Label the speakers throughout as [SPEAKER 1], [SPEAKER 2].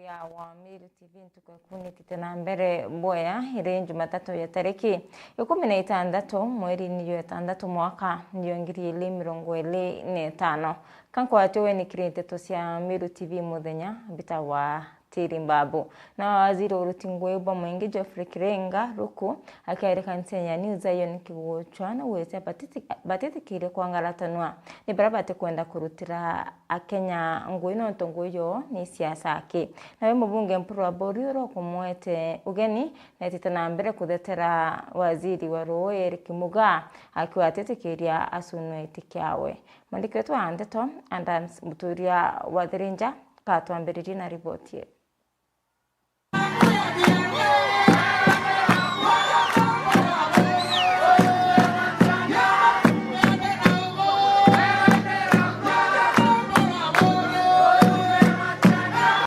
[SPEAKER 1] ya wa Miru TV ntukakuni kitena mbere boya ire Jumatatu ya tariki 16 mweri niyo 6 mwaka niyo ngiri 2025 kanko atowe ni kirete tosia Miru TV muthenya bitawa Tirimbabu na waziri urutingwe bwa mwingi Geoffrey Kirenga ruku akaireka nsenya news ayo kiguchwana wese batetikire kwangaratanwa ni barabate kwenda kurutira akenya ngwino ntongoyo ni siasa ake nawe mubunge mpuru wa Borio kumwete ugeni na titana mbere kudetera waziri wa Royal Kimuga akiwa atetekiria asunwe itikiawe mandiko yetu andeto andans muturia wa Thirinja katwambiriri na ripoti.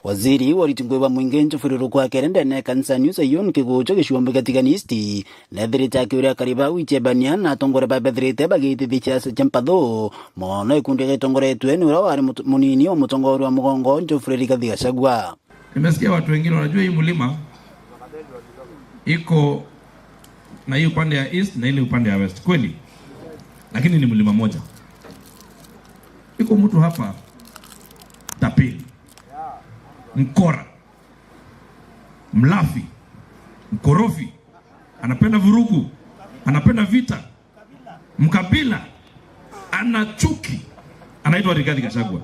[SPEAKER 2] Waziri walitingwe mwingi Geoffrey kwa kerende na kanisa news ayon kigucho kishuombe katika nisti na thirita kiuria kariba wichebania na tongore ba bethirite bagite bicha champado mono ikundi getongore twenu ura wari munini wa mutongoro wa mugongo Geoffrey Gachagua.
[SPEAKER 3] Nimesikia watu wengine wanajua hii mlima iko na hii upande ya east na ile upande ya west kweli, lakini ni mlima moja. Iko mtu hapa tapili, mkora, mlafi, mkorofi, anapenda vurugu, anapenda vita, mkabila, ana chuki, anaitwa Rigathi Gachagua.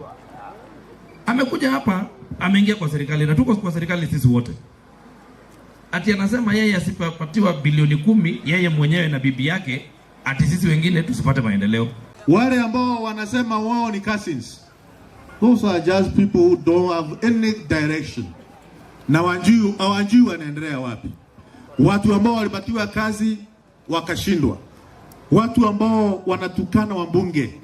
[SPEAKER 3] Amekuja hapa, ameingia kwa serikali na tuko kwa serikali sisi wote. Ati anasema yeye asipatiwa bilioni 10 yeye mwenyewe na bibi yake, ati sisi wengine tusipate maendeleo.
[SPEAKER 4] Wale ambao wanasema wao ni cousins, those are just people who don't have any direction. Na hawajui wanaendelea wapi. Watu ambao walipatiwa kazi wakashindwa. Watu ambao wanatukana wabunge.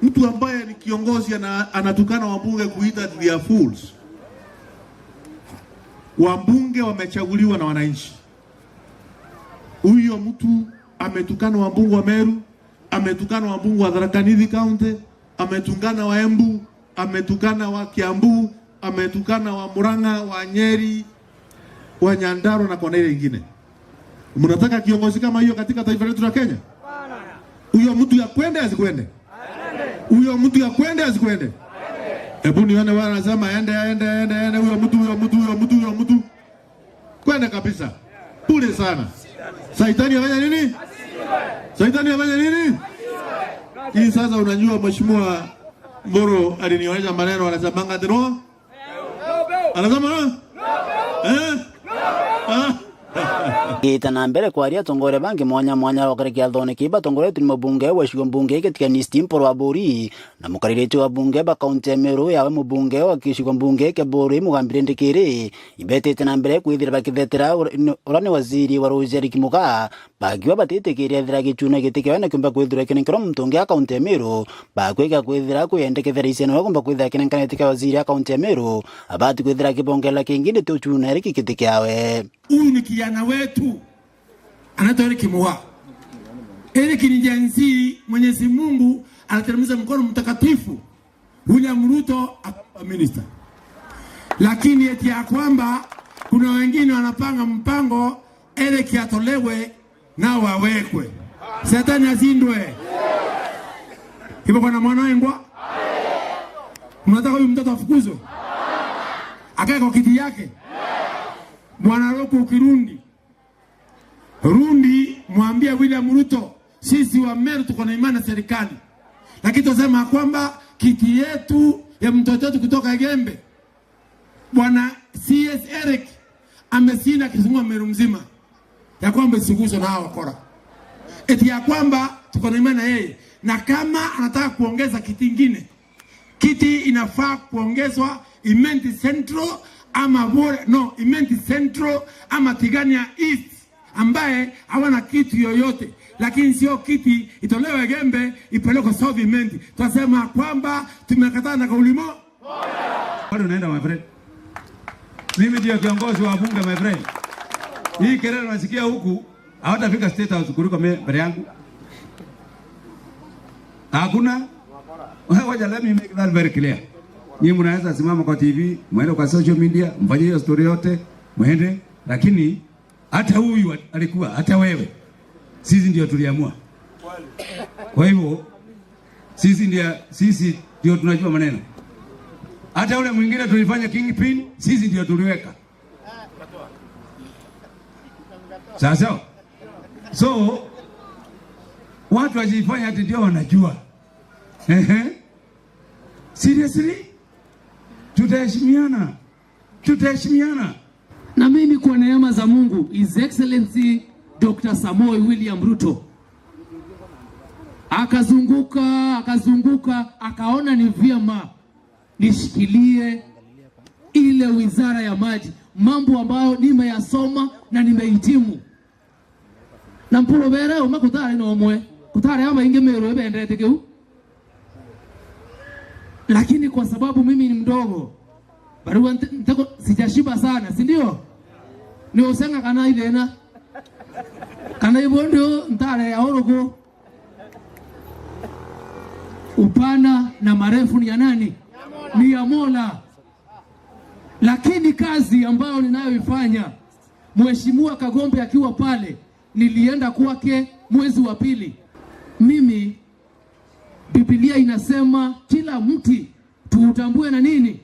[SPEAKER 4] Mtu ambaye ni kiongozi anatukana wabunge kuita they are fools. Wabunge wamechaguliwa na wananchi. Huyo mtu ametukana wabunge wa Meru, ametukana wabunge wa Tharaka Nithi County, ametukana wa Embu, ametukana wa Kiambu, ametukana wa Murang'a, wa Nyeri, wa Nyandarua na kwa ile nyingine. Mnataka kiongozi kama hiyo katika taifa letu la Kenya? Huyo mtu ya kwende asikwende? Huyo mtu ya kwende asikwende? Hebu nione wao wanasema ende huyo mtu kwende kabisa. Pule sana. Saitani afanya nini? Saitani afanya nini? Hii sasa unajua mheshimiwa Mboro alinionyesha maneno anasema ngatiro. Anasema no?
[SPEAKER 2] Kitana mbere kwa aria tongore bangi mwanya wakarikia thone kiba tongore tuni mabunge wa shugo mbunge katika nisti mporo wa Bori na mukarirete wa bunge ba kaunti ya Meru yawe mubunge wa kishugo mbunge ke Bori mugambire ndikire ibete tena mbere kuithira bakithetera urane waziri wa Royal Kimuga bagiwa batete kiria thira gichuna gitike wana kumba kwithira kinenkero mtunge akaunti ya Meru bakwega kwithira kuyendekethera iseno kumba kwithira kinenkanetike waziri akaunti ya Meru abati kwithira kibongela kingine tuchuna riki kitike yawe.
[SPEAKER 5] Huyu ni kijana wetu anaitwa Kimuga. Ni jansi Mwenyezi Mungu anateremsha mkono mtakatifu William Ruto minister. Lakini eti ya kwamba kuna wengine wanapanga mpango kiatolewe na wawekwe. Shetani azindwe. Kipo kwa mwana ngwa. Mnataka huyu mtoto afukuzwe? Akae kwa kiti yake. Bwana Roko Kirundi. Rundi mwambie William Ruto sisi wa Meru tuko na imani na serikali. Lakini tunasema kwamba kiti yetu ya mtoto wetu kutoka Gembe Bwana CS Eric amesina kizungua Meru mzima ya kwamba siguzo na hawa wakora. Eti ya kwamba tuko na imani na yeye na kama anataka kuongeza kiti kingine kiti inafaa kuongezwa Imenti Central ama Bore, no, Imenti Central ama Tigania East ambaye hawana kitu yoyote, lakini sio kiti itolewe Gembe ipeleke South Imenti. Tunasema kwamba tumekataa na kauli moja.
[SPEAKER 6] Bado naenda my friend. Mimi ndio kiongozi wa bunge my friend. Hii kelele nasikia huku hawatafika State House kuliko mbele yangu. Hakuna. Wacha let me make that very clear. Nyinyi mnaweza simama kwa TV, mwende kwa social media, mfanye hiyo story yote, mwende, lakini hata huyu alikuwa, hata wewe, sisi ndio tuliamua. Kwa hivyo sisi ndio tunajua maneno. Hata ule mwingine tulifanya kingpin, sisi ndio tuliweka. Sasa so watu wajifanya ati ndio wanajua. Seriously? Tutaheshimiana.
[SPEAKER 7] Na mimi kwa neema za Mungu, His Excellency Dr. Samoei William Ruto akazunguka akaona ni vyema nishikilie ile wizara ya maji, mambo ambayo nimeyasoma na nimehitimu. Na mpuro bere umakutare no mwe kutare ama inge mero bendete keu, lakini kwa sababu mimi ni mdogo barua ntako sijashiba sana, si ndio? Ni usenga kana ilena kana ibondo ntare ya orogo. Upana na marefu ni ya nani? Ni ya Mola. Lakini kazi ambayo ninayoifanya, Mheshimiwa Kagombe akiwa pale, nilienda kwake mwezi wa pili. Mimi Biblia inasema kila mti tuutambue na nini?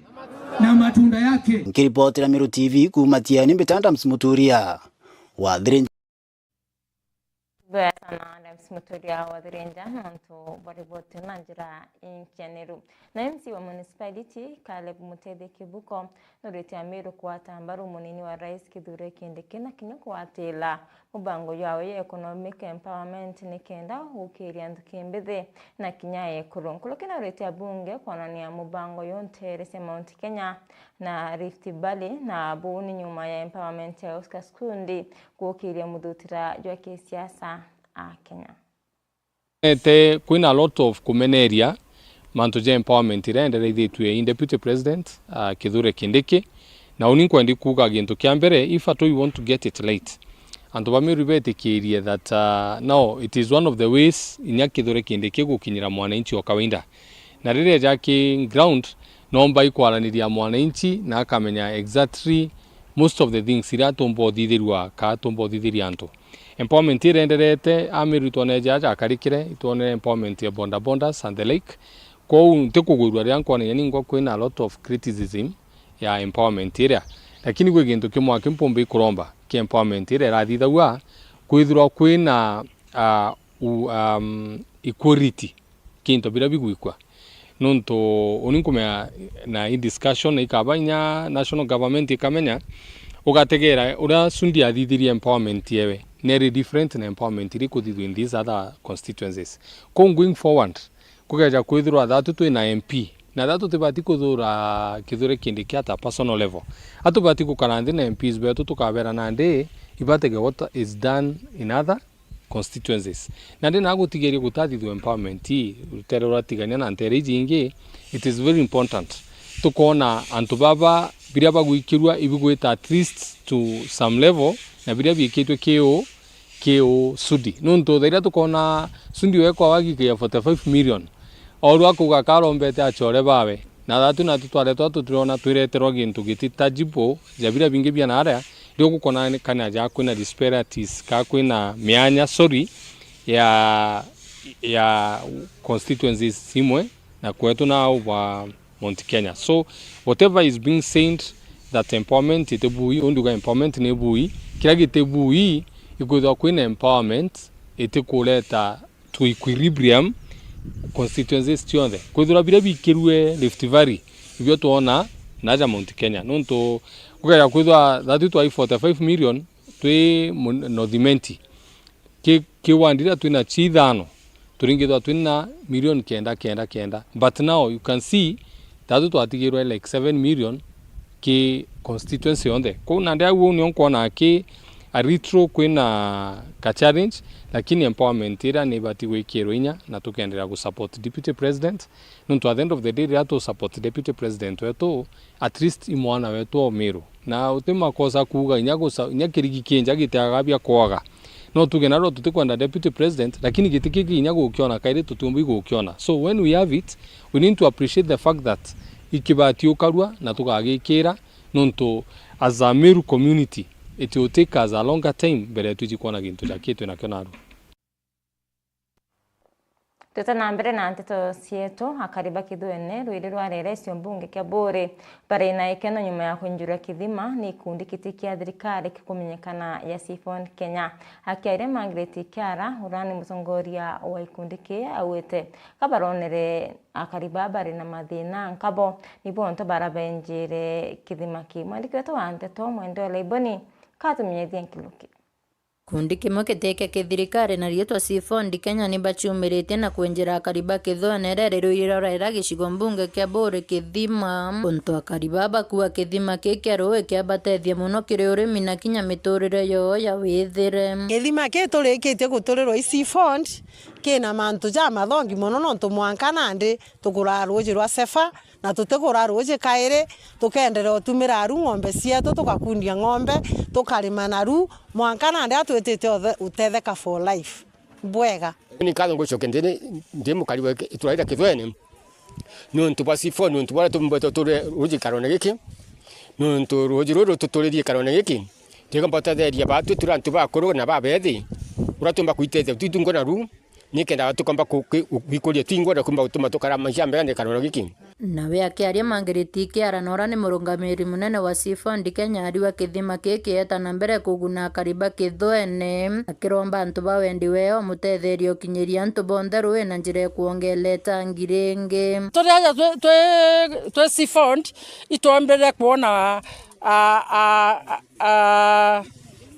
[SPEAKER 7] Na matunda yake.
[SPEAKER 2] Nikiripotera Meru TV kumatia ni Betanda Msimuturia wa Dhirenja.
[SPEAKER 1] Sana msimuturia wa Dhirenja nanto baribote nanjira inkianeru. Na MC wa municipality Caleb Mutede Kibuko norete Meru kwata mbaru munini wa Rais Kithure Kindiki na kinyuko watela mubango yawe ya economic empowerment nikenda ukiria ndukembethe na kinyaye kurunkulo kina norete bunge kwanania mubango yonte rese Mount Kenya na Rift Valley na buni nyuma ya empowerment ya Oscar Skundi kukiria mudutira jwa kisiasa Kenya.
[SPEAKER 8] Kuna a lot of kumeneria mantoje empowerment irendereithie tuye Deputy President Kithure Kindiki na uninko ndi kuga gintu kya mbere if at all you want to get it late and Meru betikirie that now it is one of the ways inya Kithure Kindiki gukinyira mwananchi wa kawaida na rire jaki ground nomba ikwaraniria mwananchi na akamenya exactly most of the things iratombo thithirwa ka tombo thithiria antu. Empowerment irenderete Meru toneja akarikire itone empowerment ya bondas and the like ko ntekugurwa ryanko na ningwa kwina a lot of criticism ya empowerment ira lakini gwe gintu kimwa kimpombe ikuromba ki empowerment ira rathithawa kwithirwa kwina equality kinto bila bigwikwa nonto oninkumea na i discussion ikabanya national government ikamenya ugategera ura sundi athithirie empowerment yewe neri different na empowerment iri kuthithwa in these other constituencies going forward kugeja kwithirwa thatu twina MP na thatu tibati kuthura Kithure Kindiki at a personal level atubati kukarandi na MPs betu tukabera nande ibatege what is done in other constituencies nande nagutigeria gutathithwa empowerment ruterera tigania na ntere jingi. It is very important tukona antu baba biria bagwikirwa ibigwita at least to some level na biria bikitwe keo sudi nonto thaira tukona sundi wekwa wagikia 45 million oru akuga karombete achore bawe na thatu na tutware tutirona twireterwa gintu gititajibo jabira bingi bia na area ndio gukona kana ja kwina disparities ka kwina mianya ya constituencies simwe na kwetu na wa Mount Kenya. So whatever is being said that empowerment itebui onduga empowerment nebui kila gitebui ikuthwa kwina empowerment itikuleta to equilibrium constituencies tionde kwithura bira bikirwe Rift Valley ibyo tuona naja Mount Kenya nonto kugaya kwithwa thatu twa 45 million twi Northimenti kiwandira twina chithano turingithwa twina million kenda but now you can see thatu twatigirwe like 7 million ki constituency onde ko nande awu ni onkona ki a retro kwina ka challenge lakini empowerment ira ni bati wekero inya na tukaendelea ku support deputy president nonto at the end of the day rato support deputy president wetu at least imwana wetu Meru na utema kosa kuga inya kirigi kinja gitaga bya kwaga no tugena ro tutikwenda deputy president lakini gitikiki inya gukiona kaire tutumbi gukiona. So when we have it we need to appreciate the fact that ikibati ukarua na tukagikira nonto as a Meru community it will take us a longer time bere tujikona gintu jakitu na kionaru.
[SPEAKER 1] Tutana mbere na nteto sieto akariba Kithwene rwiri rwarere cio mbunge kia Bore bare na ikeno nyuma ya kunjura kithima ni kundi kitikia thirikari kikumenyekana ya Seafound Kenya akiaire Margaret Kiara urani mutongoria wa ikundi ki awete kabaronere akariba bare na mathina nkabo ni bonto barabenjire kithima ki mwandiki wetu wa nteto Mwende Leiboni katumenyethia nkiluki.
[SPEAKER 9] Kundi kimwe kiteke kithirikari na rietwa Seafound Kenya ni bachumirite na kwenjera akariba Kithwene rero irora gicigo mbunge kia Bore kithima onto akariba bakuwa kithima kia roe kia batethia muno kiri urimi na kinya miturire yo ya withire
[SPEAKER 10] kithima kiturikite guturirwo Seafound kina mantu ja mathongi muno nonto mwanka nandi tugura ruji rwa sefa na tutegura ruji kaire tukendera utumira aru ng'ombe cietu tugakundia ng'ombe tukarima naru mwanka nandi atwetete utetheka for life bwega
[SPEAKER 11] ni kazo ngocho ndene ndimu kaliwe ituraira Kithwene nonto bwa Seafound nonto bwa tumbeto tore ruji karone giki nonto ruji ruru tutulirie karone giki tigambata theria batu turantu bakuru na babethi uratumba kuitete tutungo naru nikenda tukamba kwikuria twingwa kumba utuma tukara mashamba yane karora giki
[SPEAKER 9] nawe akiaria Margaret Kiara nora ni murungamiri munene wa Seafound Kenya ariwa kithima kiki etana mbere kuguna akariba Kithwene akiromba antu bawendi weo mutetherio kinyiria antu bonthe ruwe na njire kuongeleta ngirenge
[SPEAKER 10] turiaja twe Seafound itombere kuona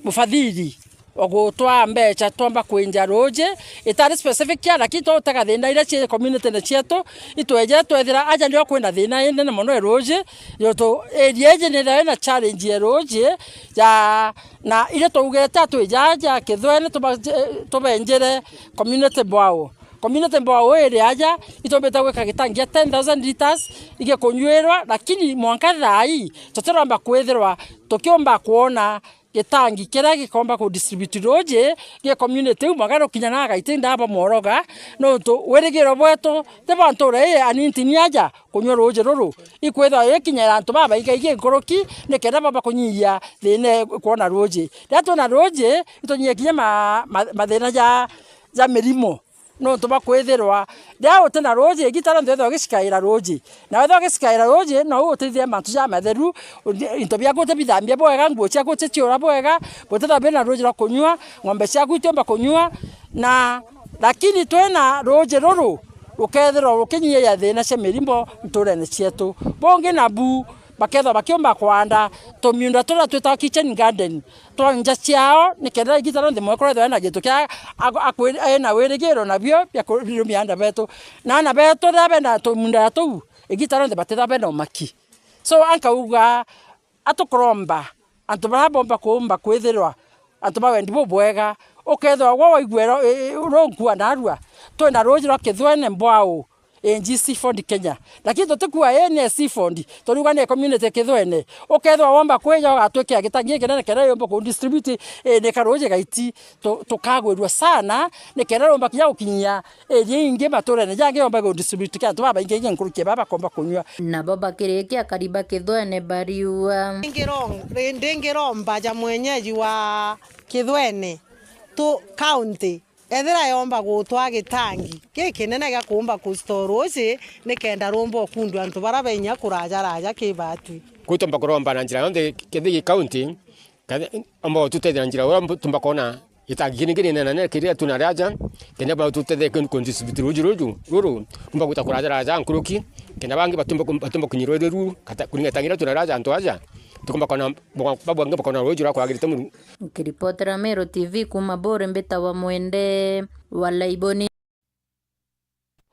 [SPEAKER 10] mufadhili ogutwa mbecha tomba kwenja roje itari specific ya lakini tutaga thina ira cie community na cietu itweje twethira aja ndio kwenda thina ine na mono roje yoto area ne na challenge ya roje ya na ile tugeta twejaja Kithwene tubenjere community bwao ere aja itombeta gweka gitangia 10,000 liters ige kunywerwa lakini mwanka thai tutiramba kwethirwa tukiomba kuona gitangi kira gikomba ku distribute roje ge community magaro kinyana gaitinda aba moroga no to werigiro bweto te bantu re aninti niaja kunywa roje ruru ikwetha yekinyera antu baba igaige nkoroki nekera baba kunyia thine kuona roje datu na roje itonyie kinya mathina ja mirimo no to bakwethirwa ndia utena roje gitara ndetho gicikaira roje na wetho gicikaira roje no utithie mantu ja matheru into bia gote bithambia bwega nguo cia gote ciora bwega boteta bena roje ra kunywa ng'ombe cia gutiomba kunywa na lakini twena roje ruru ukethirwa ukinyia ya thina cia mirimo nturene cietu bonge na bu baketha bakiomba kwanda tomiunda tora tweta kitchen garden twanja ciao nikenda igitara ndimwe koretho na gitu kia na werigiro na bio bya kurumia anda beto na beto rabe na tomiunda tu igitara ndibateta bena maki so anka uga atukromba antu barabomba kuomba kwithirwa antu bawendi bobwega ukethwa gwa igwero ronkua narua twenda roji rwa Kithwene mbwao enji Seafound Kenya lakini tutukua ene Seafound turuga ne community Kithwene ukethwa womba kweja gatweke gitangie kenene kera yomba ku distribute ne karoje gaiti tukagwerwa sana ne kera yomba kiya ukinyia inge mature ne jange yomba ku distribute kya baba inge nkuruke baba komba kunywa
[SPEAKER 9] na baba kireke akariba Kithwene bariwa
[SPEAKER 10] ndingiromba ja mwenyeji wa Kithwene tu county ethira yomba gutwa gitangi gikinene ga kumba ku store uci nikenda rumbo kundu antu barabenya kuraja kibati
[SPEAKER 11] kutomba kuromba na njira yonde Kithigi county ambo tutethira njira ura tumba kona itangi gini na kiria tunaraja kenda ba tuthethe ku distribute ruru tumba gutakuraja nkuruki kenda bangi batumba kunyirweru kata kuringa tangira tunaraja antu aja tukomba kona babu ngaba kona rojo ra kwagirite mu
[SPEAKER 9] kiripotera Meru TV kuma Bore mbeta wa Mwende wa Leiboni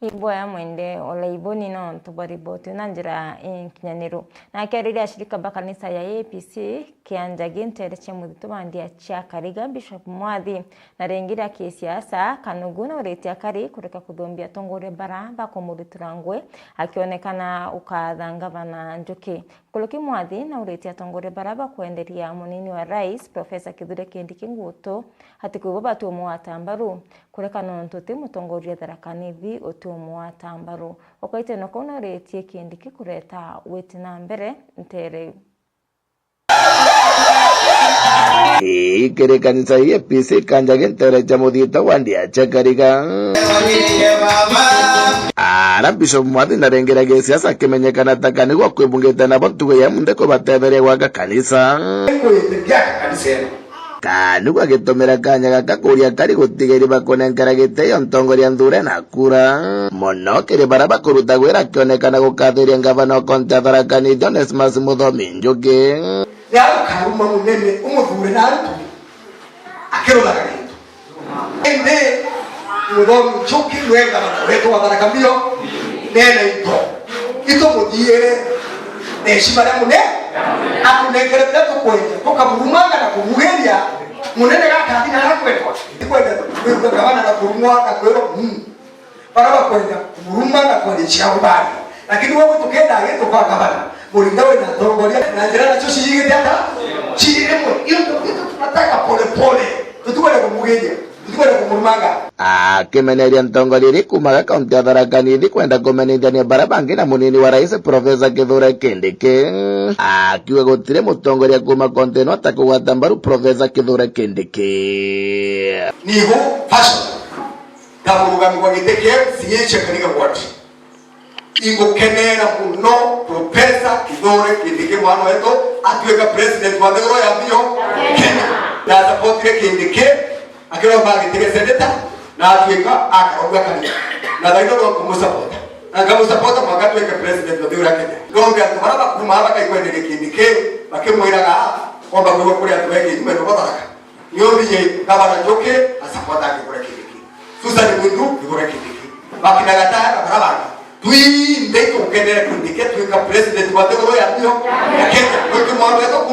[SPEAKER 1] Iboya Mwende wa Leiboni no tubariboti na njira kinyaniro na keriria shirika bakanisa ya APC kianja gintere cha muthitu bandia cha Kariga Bishop Mwathi na rengira kisiasa kanuguna uretia kari kureka kuthombia tongore bara bakomuriturangwe akionekana ukathanga bana Njuki Kuluki Mwathi na ureti atongore baraba kuenderia munini wa rais Profesa Kithure Kindiki Ngutu hati kuiboba tuomu wa tambaru kureka nontuti mutongoria tharakanithi utuomu wa tambaru okaite no kono ureti Kindiki kureta weti na mbere ntere
[SPEAKER 12] Kere kanisa hii PC kanjage ntere jamuthita wandia chakariga Bishop Mwathi narengera siasa akimenyekana takani gwa kwibungita na botugo ya munde ko batebere gwa kanisa kanu gwa gitomera kanya gakakuria kari gutigeri bakonengera giteyo ntongoria Nthure na kura mono kiri baraba kuruta gwira kionekana gukathiria ngavana Konte Tharaka-Nithi Onesmus Muthomi Njuki
[SPEAKER 13] ya karuma munene umuthure na rutu akirodaga rindu ende Muthomi Njuki lwenga bakoretwo wa Tharaka-Nithi nena ito muthiere neshima ya mune akunengere bila tukwenye tukamurumanga na kumugeria munene gakathina arakwetwa ikwenda kwiruka gavana na kurumwa na kwero baraba kwenda kumurumanga kwa licha ubali lakini wewe tukenda yetu kwa gavana mulindawe na tongoria na njira na choshi yige tata chiremo iyo tunataka pole pole tutuwele kumugeria
[SPEAKER 12] akimeneria ntongoria iri kumaga kaunti ya Tharaka-Nithi kwenda kumenithania barabangi na munini wa rais Profesa Kithure Kindiki akiuga gutire mutongoria kuma kaunti ino atakugwata mbaru Profesa Kithure Kindiki
[SPEAKER 13] niho fashion kamurugami kwa giteke siyeche katika watu imukenera muno Profesa Kithure Kindiki mwana wetu atuweka president wa ndoro ya mbio Kenya na support Kindiki akira bagi tege seneta na atuweka akaruga kanisa na daino ndo kumusapota na kamusapota mwakatuweka president wa ndoro ya Kenya ndo ya tumaraba kumaba kaikwende Kindiki bakimwiraga kwamba kwa kule atuweke itume ndo baraka niyobiye gavana Njuki asapota Kithure Kindiki Susan Mwindu Kithure Kindiki bakina gatara barabara tuinde tukendera Kindiki tuweka president wa ndoro ya mbio ya Kenya kwa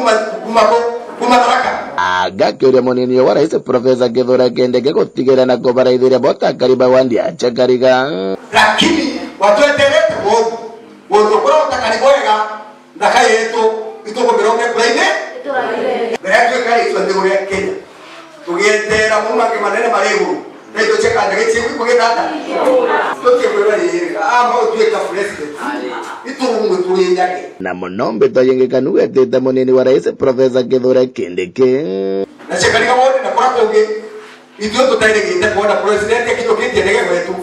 [SPEAKER 13] mwanzo kuma Tharaka
[SPEAKER 12] agakiuria munini wa rais Profesa Kithure Kindiki gutigirira na kubaraithira bota kariba wandia chakariga
[SPEAKER 13] lakini watu eterete wondo kwa utakariboega ndaka yetu itoko bironge braine ndio kali twende ya Kenya tugetera mumange manene marego ndio cheka ndege chiku kugenda toke kwa yeye ama tuweka president iturungu tulinyage
[SPEAKER 12] na monombe toyengekanu etete munini wa rais Profesa Kithure Kindiki
[SPEAKER 13] na chekaliga wote na kwa koge ndio tutairege kuona president kitokete ndege wetu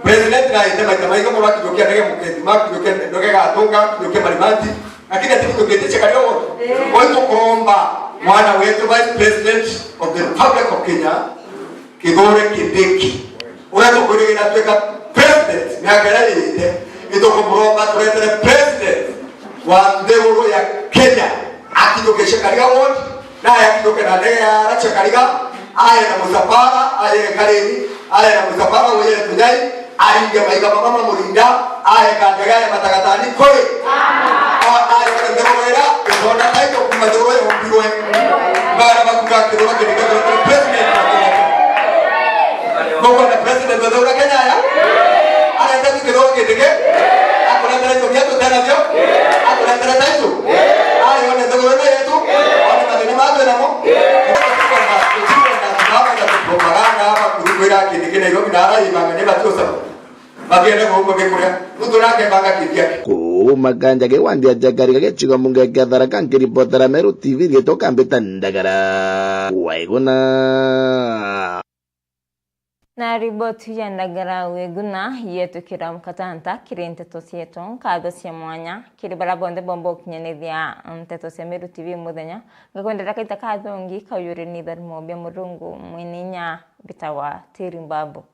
[SPEAKER 13] president na ite maitamaika mwa kitokea ndege muketi ma kitokea ndege gatonga kitokea malimati lakini kitokete chekaliga wote wote kuomba mwana wetu vice president of the Republic of Kenya Kithure Kindiki unato kuregera tuweka president miaka ile itoko mroba turetere president wa ndoro ya Kenya akitokesha kariga wote na akitoke na ndege ya racha kariga aya na musafara aya kareni aya na musafara wewe tunai ainge maiga mama mulinda aya kandaga ya matagatani koi aya kwa ndoro era ndona taito kumadoro ya mbirwe bara bakuka Kithure Kindiki president Gogo na president wa ndoro Kenya ya aya ndio Kithure Kindiki akona tena tumia tu tena ndio akona tena taitu aya wana ndoro yetu wana madeni mawe na mo propaganda hapa kurukwira Kindiki na Nairobi na rai mangane batosa bagenda ko kuria muturake banga kitia
[SPEAKER 12] kuma kanjage wandia chakariga gechigo munge kya Tharaka-Nithi ripotera Meru TV getoka mbeta ndagara waiguna
[SPEAKER 1] na riboti ya ndagara weguna yetu kira mkatanta kirente tosieton kado cia mwanya kiri barabonde bombo kinyanithia nteto cia Meru TV muthenya ngakwendera kaita kathongi kayure ni tharimo bia murungu mwininya bitawa Tirimbabu